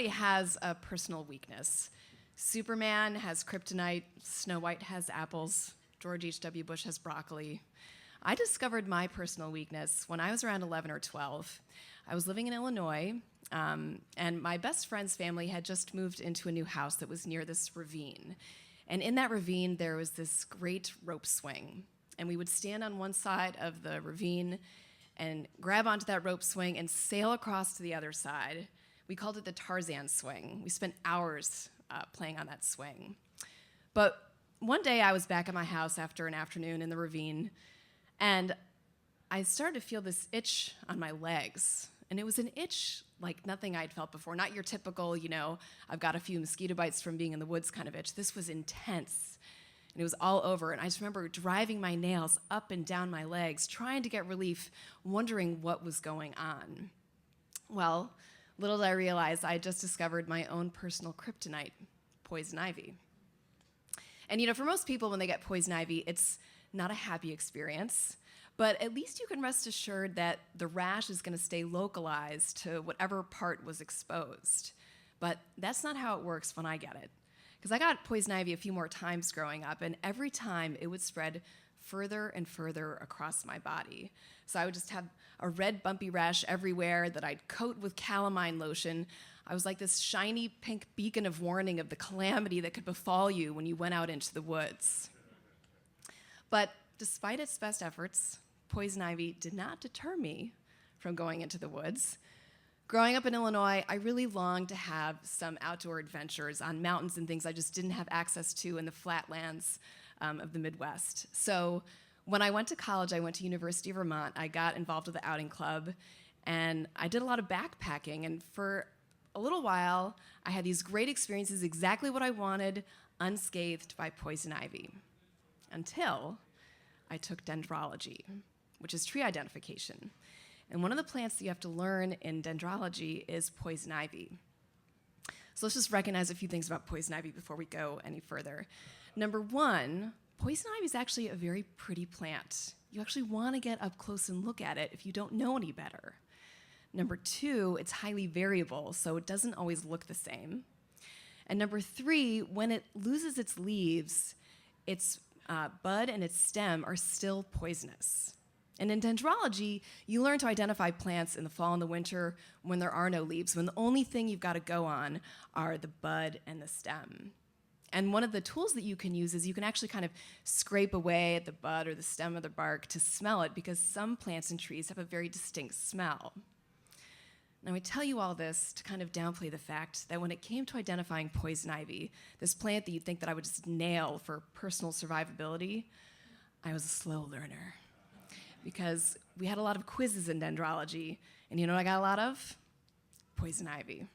everybody has a personal weakness. Superman has kryptonite, Snow White has apples, George H.W. Bush has broccoli. I discovered my personal weakness when I was around 11 or 12. I was living in Illinois, and my best friend's family had just moved into a new house that was near this ravine. And in that ravine, there was this great rope swing. And we would stand on one side of the ravine and grab onto that rope swing and sail across to the other side. We called it the Tarzan swing. We spent hours playing on that swing. But one day I was back at my house after an afternoon in the ravine, and I started to feel this itch on my legs. And it was an itch like nothing I'd felt before. Not your typical, I've got a few mosquito bites from being in the woods kind of itch. This was intense. And it was all over. And I just remember driving my nails up and down my legs, trying to get relief, wondering what was going on. Well, little did I realize I had just discovered my own personal kryptonite, poison ivy. And for most people, when they get poison ivy, it's not a happy experience. But at least you can rest assured that the rash is going to stay localized to whatever part was exposed. But that's not how it works when I get it. Because I got poison ivy a few more times growing up, and every time it would spread further and further across my body. So I would just have a red bumpy rash everywhere that I'd coat with calamine lotion. I was like this shiny pink beacon of warning of the calamity that could befall you when you went out into the woods. But despite its best efforts, poison ivy did not deter me from going into the woods. Growing up in Illinois, I really longed to have some outdoor adventures on mountains and things I just didn't have access to in the flatlands of the Midwest. So when I went to college, I went to University of Vermont. I got involved with the outing club, and I did a lot of backpacking. And for a little while, I had these great experiences, exactly what I wanted, unscathed by poison ivy, until I took dendrology, which is tree identification. And one of the plants that you have to learn in dendrology is poison ivy. So let's just recognize a few things about poison ivy before we go any further. Number one, poison ivy is actually a very pretty plant. You actually want to get up close and look at it if you don't know any better. Number two, it's highly variable, so it doesn't always look the same. And number three, when it loses its leaves, its bud and its stem are still poisonous. And in dendrology, you learn to identify plants in the fall and the winter when there are no leaves, when the only thing you've got to go on are the bud and the stem. And one of the tools that you can use is you can actually kind of scrape away at the bud or the stem of the bark to smell it, because some plants and trees have a very distinct smell. Now, I tell you all this to kind of downplay the fact that when it came to identifying poison ivy, this plant that you'd think that I would just nail for personal survivability, I was a slow learner. Because we had a lot of quizzes in dendrology, and you know what I got a lot of? Poison ivy.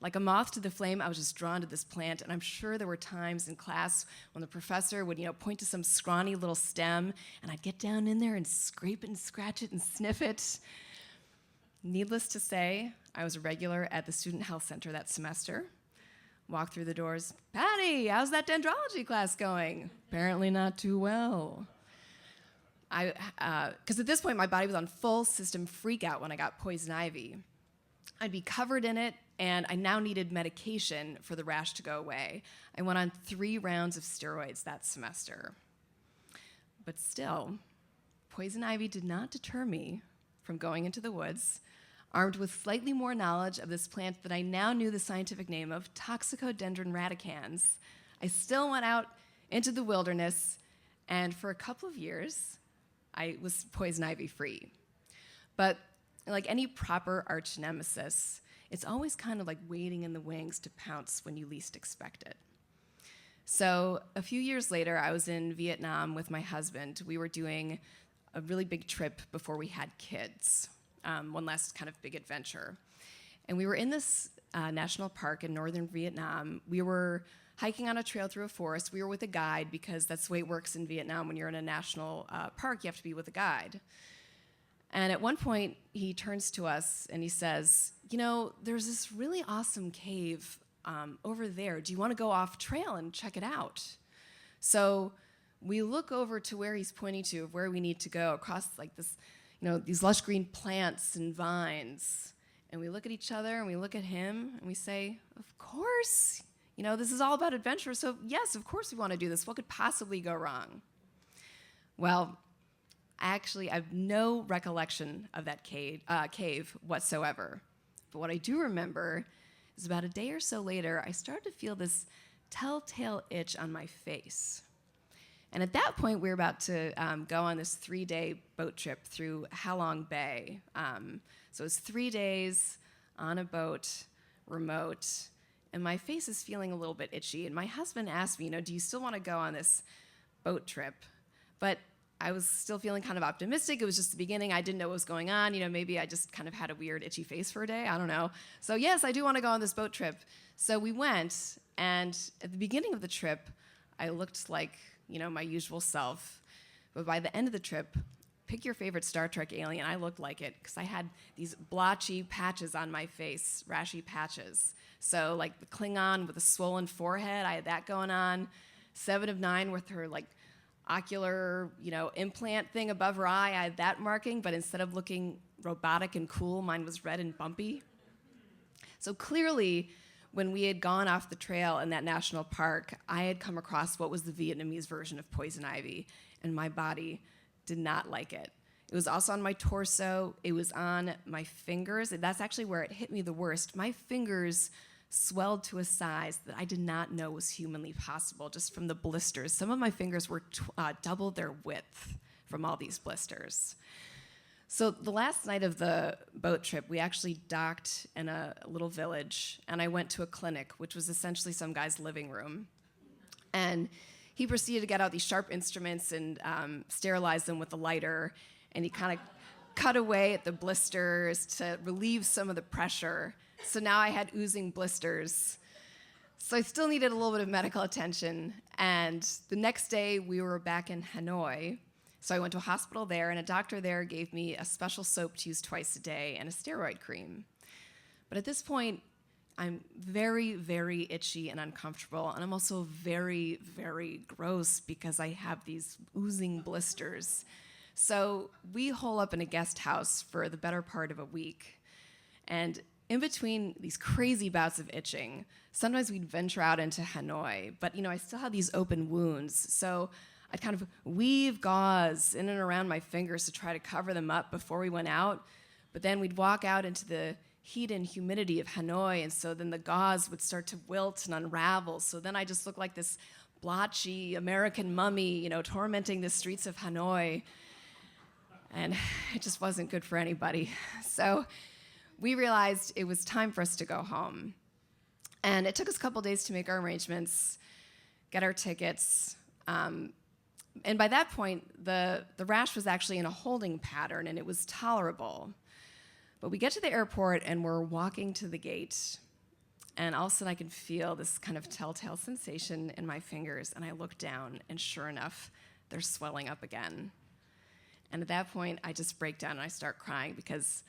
Like a moth to the flame, I was just drawn to this plant, and I'm sure there were times in class when the professor would, point to some scrawny little stem, and I'd get down in there and scrape it and scratch it and sniff it. Needless to say, I was a regular at the student health center that semester. Walked through the doors, "Patty, how's that dendrology class going?" "Apparently not too well." Because at this point, my body was on full system freak out when I got poison ivy. I'd be covered in it, and I now needed medication for the rash to go away. I went on 3 rounds of steroids that semester. But still, poison ivy did not deter me from going into the woods, armed with slightly more knowledge of this plant that I now knew the scientific name of, Toxicodendron radicans. I still went out into the wilderness, and for a couple of years, I was poison ivy free. But like any proper arch nemesis, it's always kind of like waiting in the wings to pounce when you least expect it. So a few years later, I was in Vietnam with my husband. We were doing a really big trip before we had kids, one last kind of big adventure. And we were in this national park in northern Vietnam. We were hiking on a trail through a forest. We were with a guide, because that's the way it works in Vietnam. When you're in a national park, you have to be with a guide. And at one point, he turns to us and he says, there's this really awesome cave over there. Do you want to go off trail and check it out? So we look over to where he's pointing to, of where we need to go, across like this, these lush green plants and vines. And we look at each other and we look at him and we say, of course, this is all about adventure. So yes, of course we want to do this. What could possibly go wrong? Well, I have no recollection of that cave whatsoever. But what I do remember is about a day or so later, I started to feel this telltale itch on my face. And at that point, we were about to go on this 3-day boat trip through Halong Bay. So it was 3 days on a boat, remote, and my face is feeling a little bit itchy. And my husband asked me, do you still want to go on this boat trip? But I was still feeling kind of optimistic. It was just the beginning. I didn't know what was going on. Maybe I just kind of had a weird itchy face for a day. I don't know. So yes, I do want to go on this boat trip. So we went, and at the beginning of the trip, I looked like, my usual self. But by the end of the trip, pick your favorite Star Trek alien, I looked like it because I had these blotchy patches on my face, rashy patches. So like the Klingon with a swollen forehead, I had that going on. 7 of 9 with her ocular, implant thing above her eye, I had that marking, but instead of looking robotic and cool, mine was red and bumpy. So clearly, when we had gone off the trail in that national park, I had come across what was the Vietnamese version of poison ivy, and my body did not like it. It was also on my torso. It was on my fingers. That's actually where it hit me the worst. My fingers swelled to a size that I did not know was humanly possible just from the blisters. Some of my fingers were double their width from all these blisters. So the last night of the boat trip, we actually docked in a little village, and I went to a clinic, which was essentially some guy's living room. And he proceeded to get out these sharp instruments and sterilize them with a lighter, and he kind of cut away at the blisters to relieve some of the pressure. So now I had oozing blisters. So I still needed a little bit of medical attention, and the next day we were back in Hanoi. So I went to a hospital there, and a doctor there gave me a special soap to use twice a day and a steroid cream. But at this point, I'm very, very itchy and uncomfortable, and I'm also very, very gross because I have these oozing blisters. So we hole up in a guest house for the better part of a week. And in between these crazy bouts of itching, sometimes we'd venture out into Hanoi, but I still had these open wounds. So I'd kind of weave gauze in and around my fingers to try to cover them up before we went out. But then we'd walk out into the heat and humidity of Hanoi, and so then the gauze would start to wilt and unravel. So then I just looked like this blotchy American mummy, tormenting the streets of Hanoi. And it just wasn't good for anybody. So we realized it was time for us to go home. And it took us a couple days to make our arrangements, get our tickets. And by that point, the rash was actually in a holding pattern, and it was tolerable. But we get to the airport, and we're walking to the gate, and all of a sudden I can feel this kind of telltale sensation in my fingers, and I look down, and sure enough, they're swelling up again. And at that point, I just break down, and I start crying because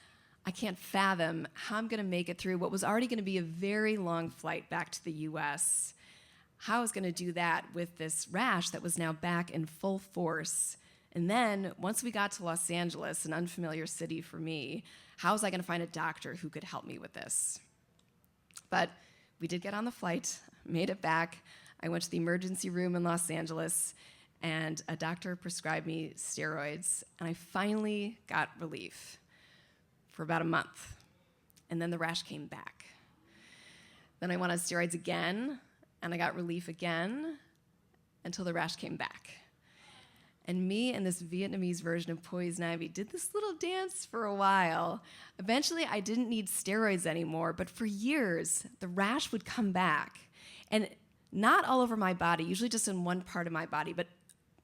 I can't fathom how I'm going to make it through what was already going to be a very long flight back to the U.S., how I was going to do that with this rash that was now back in full force. And then, once we got to Los Angeles, an unfamiliar city for me, how was I going to find a doctor who could help me with this? But we did get on the flight, made it back. I went to the emergency room in Los Angeles, and a doctor prescribed me steroids, and I finally got relief for about a month. And then the rash came back. Then I went on steroids again, and I got relief again until the rash came back. And me and this Vietnamese version of poison ivy did this little dance for a while. Eventually, I didn't need steroids anymore, but for years, the rash would come back. And not all over my body, usually just in one part of my body, but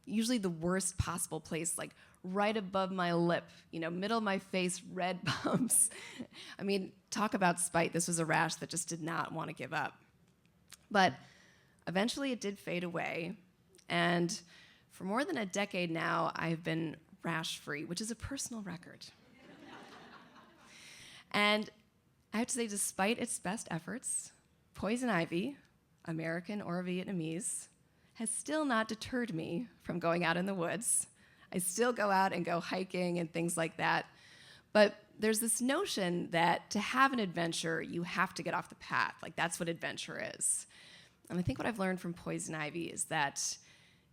usually the worst possible place, like right above my lip, middle of my face, red bumps. I mean, talk about spite. This was a rash that just did not want to give up. But eventually it did fade away, and for more than a decade now, I've been rash-free, which is a personal record. And I have to say, despite its best efforts, poison ivy, American or Vietnamese, has still not deterred me from going out in the woods. I still go out and go hiking and things like that. But there's this notion that to have an adventure, you have to get off the path. Like, that's what adventure is. And I think what I've learned from Poison Ivy is that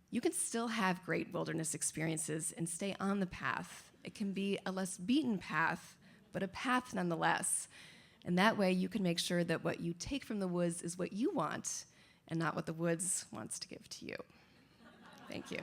you can still have great wilderness experiences and stay on the path. It can be a less beaten path, but a path nonetheless. And that way you can make sure that what you take from the woods is what you want and not what the woods wants to give to you. Thank you.